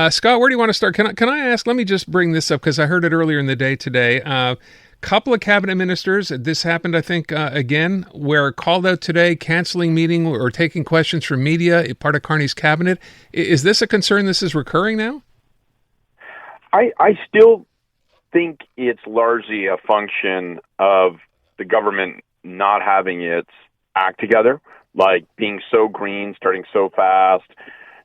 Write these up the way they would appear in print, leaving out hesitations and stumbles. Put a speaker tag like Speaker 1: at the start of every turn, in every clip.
Speaker 1: Scott, where do you want to start? Can I ask, let me just bring this up because I heard it earlier in the day today. Couple of cabinet ministers, this happened, I think, again, where called out today, canceling meeting or taking questions from media, part of Carney's cabinet. Is this a concern? This is recurring now?
Speaker 2: I still think it's largely a function of the government not having its act together, like being so green, starting so fast,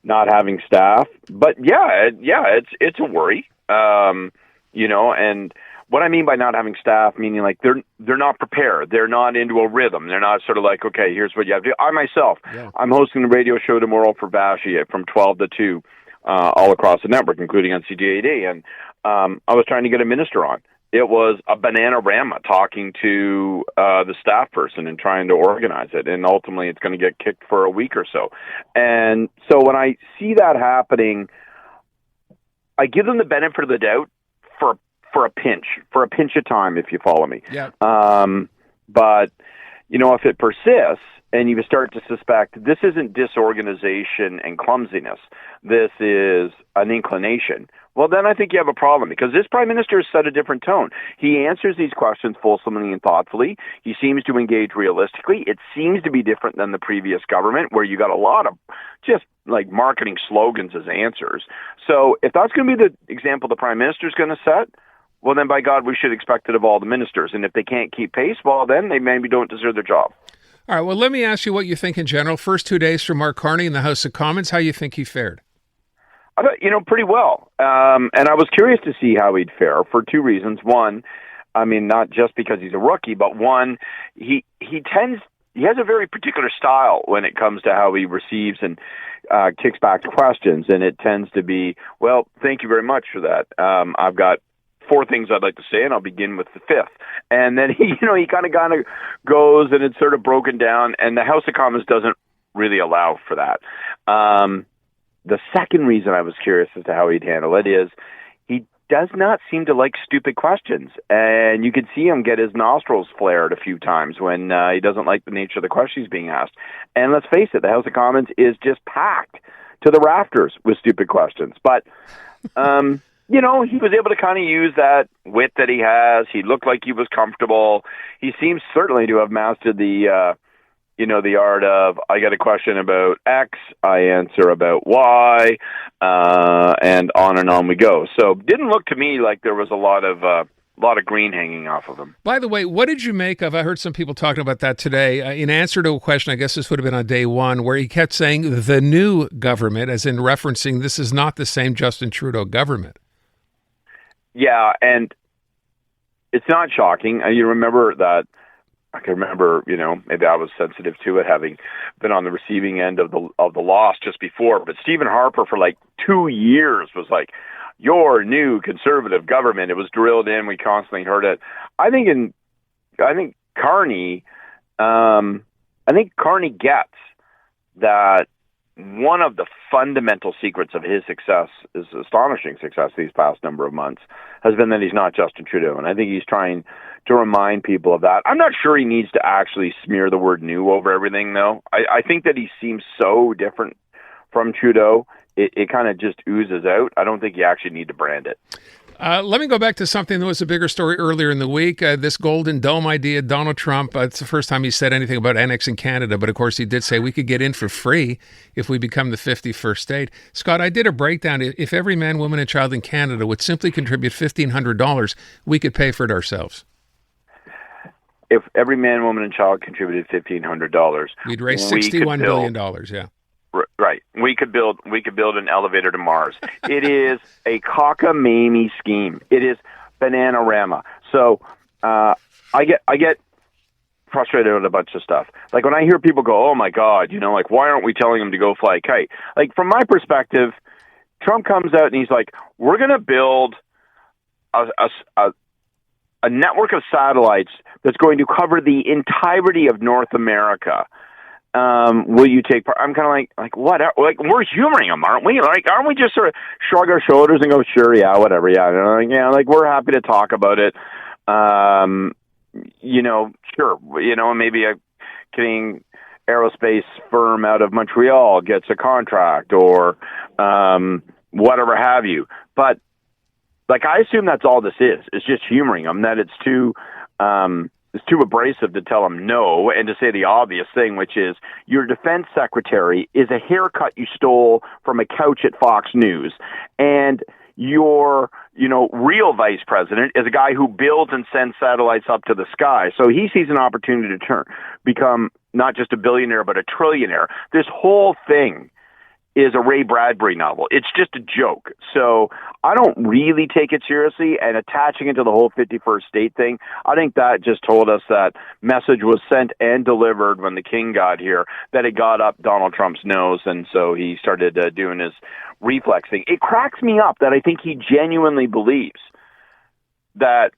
Speaker 2: not having staff. But it's a worry, and what I mean by not having staff, meaning like they're not prepared, they're not into a rhythm, they're not sort of like, okay, here's what you have to do. I myself, I'm hosting a radio show tomorrow for Vashi from 12 to 2, all across the network, including on CJAD, and I was trying to get a minister on. It was a banana-rama talking to the staff person and trying to organize it, and ultimately it's going to get kicked for a week or so. And so when I see that happening, I give them the benefit of the doubt for a pinch of time, if you follow me.
Speaker 1: Yeah.
Speaker 2: But, if it persists and you start to suspect this isn't disorganization and clumsiness, this is an inclination, well, then I think you have a problem, because this prime minister has set a different tone. He answers these questions fulsomely and thoughtfully. He seems to engage realistically. It seems to be different than the previous government, where you got a lot of just like marketing slogans as answers. So if that's going to be the example the prime minister is going to set, well, then by God, we should expect it of all the ministers. And if they can't keep pace, well, then they maybe don't deserve their job.
Speaker 1: All right, well, let me ask you what you think in general. First 2 days for Mark Carney in the House of Commons, how you think he fared?
Speaker 2: I thought, pretty well. And I was curious to see how he'd fare for two reasons. One, I mean, not just because he's a rookie, but one, he has a very particular style when it comes to how he receives and kicks back questions. And it tends to be, well, thank you very much for that. I've got 4 things I'd like to say, and I'll begin with the 5th. And then he kind of goes, and it's sort of broken down, and the House of Commons doesn't really allow for that. The second reason I was curious as to how he'd handle it is he does not seem to like stupid questions, and you could see him get his nostrils flared a few times when he doesn't like the nature of the questions being asked. And let's face it, the House of Commons is just packed to the rafters with stupid questions. But he was able to kind of use that wit that he has. He looked like he was comfortable. He seems certainly to have mastered the art of, I got a question about X, I answer about Y, and on we go. So didn't look to me like there was a lot of green hanging off of him.
Speaker 1: By the way, what did you make of, I heard some people talking about that today, in answer to a question, I guess this would have been on day one, where he kept saying the new government, as in referencing this is not the same Justin Trudeau government.
Speaker 2: Yeah, and it's not shocking. You remember that, I can remember, maybe I was sensitive to it, having been on the receiving end of the loss just before. But Stephen Harper for like 2 years was like, your new conservative government. It was drilled in. We constantly heard it. I think Carney gets that one of the fundamental secrets of his success, his astonishing success these past number of months, has been that he's not Justin Trudeau. And I think he's trying to remind people of that. I'm not sure he needs to actually smear the word new over everything, though. I think that he seems so different from Trudeau, it kind of just oozes out. I don't think you actually need to brand it.
Speaker 1: Let me go back to something that was a bigger story earlier in the week. This Golden Dome idea, Donald Trump, it's the first time he said anything about annexing Canada, but of course he did say we could get in for free if we become the 51st state. Scott, I did a breakdown. If every man, woman, and child in Canada would simply contribute $1,500, we could pay for it ourselves.
Speaker 2: If every man, woman, and child contributed $1,500,
Speaker 1: we'd raise $61 billion, yeah.
Speaker 2: Right. We could build an elevator to Mars. It is a cockamamie scheme. It is banana-rama. So I get frustrated with a bunch of stuff. Like when I hear people go, oh my God, why aren't we telling them to go fly a kite? Like from my perspective, Trump comes out and he's like, we're going to build a network of satellites that's going to cover the entirety of North America. Will you take part? I'm kind of like what? Like we're humoring them, aren't we? Like, aren't we just sort of shrug our shoulders and go, sure, yeah, whatever, yeah, like we're happy to talk about it. Sure, maybe a Canadian aerospace firm out of Montreal gets a contract, or whatever have you. But like, I assume that's all this is. It's just humoring them, that it's too abrasive to tell them no and to say the obvious thing, which is your defense secretary is a haircut you stole from a couch at Fox News, and your real vice president is a guy who builds and sends satellites up to the sky. So he sees an opportunity to become not just a billionaire but a trillionaire. This whole thing is a Ray Bradbury novel. It's just a joke. So I don't really take it seriously, and attaching it to the whole 51st state thing, I think that just told us that message was sent and delivered when the king got here, that it got up Donald Trump's nose, and so he started doing his reflex thing. It cracks me up that I think he genuinely believes that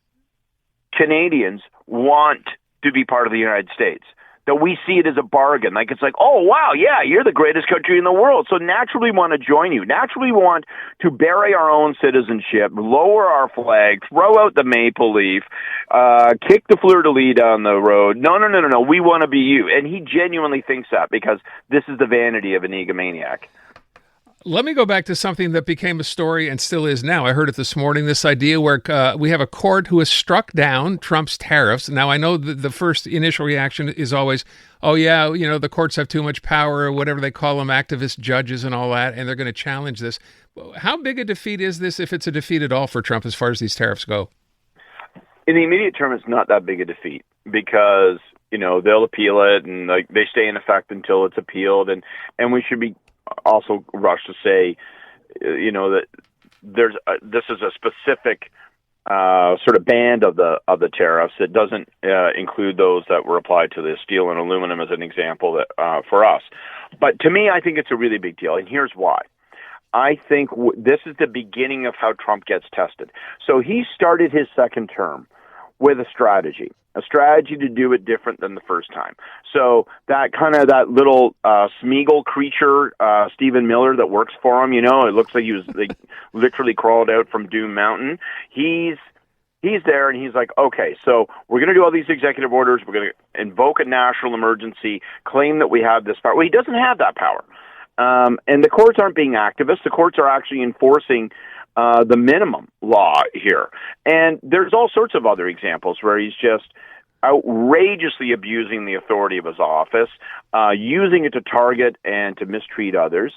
Speaker 2: Canadians want to be part of the United States, that we see it as a bargain. Like, it's like, oh, wow, yeah, you're the greatest country in the world, so naturally we want to join you. Naturally we want to bury our own citizenship, lower our flag, throw out the maple leaf, kick the fleur-de-lis down the road. No, we want to be you. And he genuinely thinks that, because this is the vanity of an egomaniac.
Speaker 1: Let me go back to something that became a story and still is now. I heard it this morning, this idea where we have a court who has struck down Trump's tariffs. Now, I know the first initial reaction is always, oh, yeah, the courts have too much power, or whatever they call them, activist judges and all that, and they're going to challenge this. How big a defeat is this, if it's a defeat at all for Trump as far as these tariffs go?
Speaker 2: In the immediate term, it's not that big a defeat, because, they'll appeal it, and they stay in effect until it's appealed, and we should be also rushed to say, that this is a specific sort of band of the tariffs. It doesn't include those that were applied to the steel and aluminum, as an example, that for us. But to me, I think it's a really big deal, and here's why. I think this is the beginning of how Trump gets tested. So he started his second term with a strategy to do it different than the first time. So that little Smeagol creature, Stephen Miller, that works for him, it looks like he was literally crawled out from Doom Mountain. He's there, and he's like, okay, so we're going to do all these executive orders. We're going to invoke a national emergency, claim that we have this power. Well, he doesn't have that power. And the courts aren't being activists. The courts are actually enforcing the minimum law here. And there's all sorts of other examples where he's just outrageously abusing the authority of his office, using it to target and to mistreat others.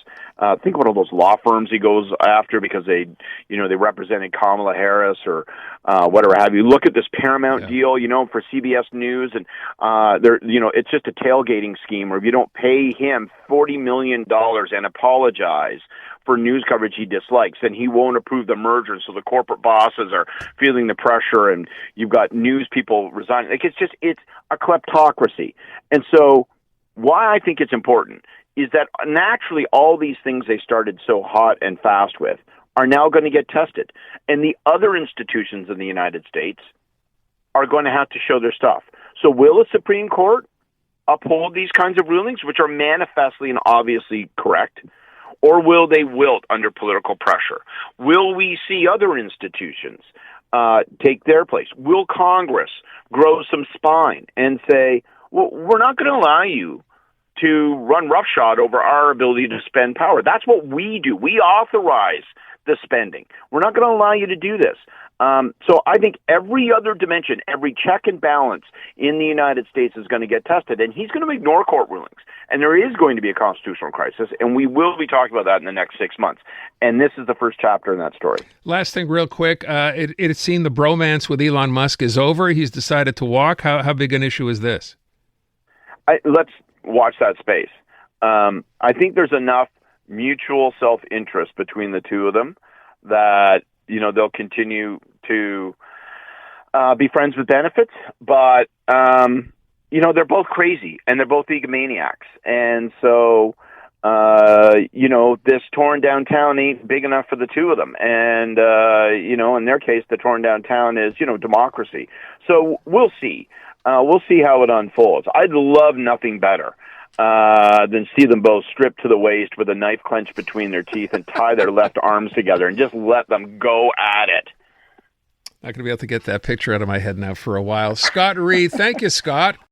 Speaker 2: Think about all those law firms he goes after because they represented Kamala Harris or whatever have you. Look at this Paramount deal, for CBS News, and it's just a tailgating scheme where if you don't pay him $40 million and apologize for news coverage he dislikes, then he won't approve the merger. So the corporate bosses are feeling the pressure, and you've got news people resigning. It's a kleptocracy. And so why I think it's important is that naturally all these things they started so hot and fast with are now going to get tested. And the other institutions in the United States are going to have to show their stuff. So will the Supreme Court uphold these kinds of rulings, which are manifestly and obviously correct? Or will they wilt under political pressure? Will we see other institutions take their place? Will Congress grow some spine and say, well, we're not going to allow you to run roughshod over our ability to spend power? That's what we do. We authorize the spending. We're not going to allow you to do this. So I think every other dimension, every check and balance in the United States is going to get tested, and he's going to ignore court rulings. And there is going to be a constitutional crisis, and we will be talking about that in the next 6 months. And this is the first chapter in that story.
Speaker 1: Last thing real quick, it seemed the bromance with Elon Musk is over. He's decided to walk. How big an issue is this?
Speaker 2: Let's watch that space. I think there's enough mutual self-interest between the two of them that they'll continue to be friends with benefits, but they're both crazy and they're both egomaniacs, and so this torn down town ain't big enough for the two of them, and in their case, the torn down town is democracy. So we'll see. We'll see how it unfolds. I'd love nothing better than see them both stripped to the waist with a knife clenched between their teeth and tie their left arms together and just let them go at it.
Speaker 1: Not going to be able to get that picture out of my head now for a while. Scott Reid, thank you, Scott.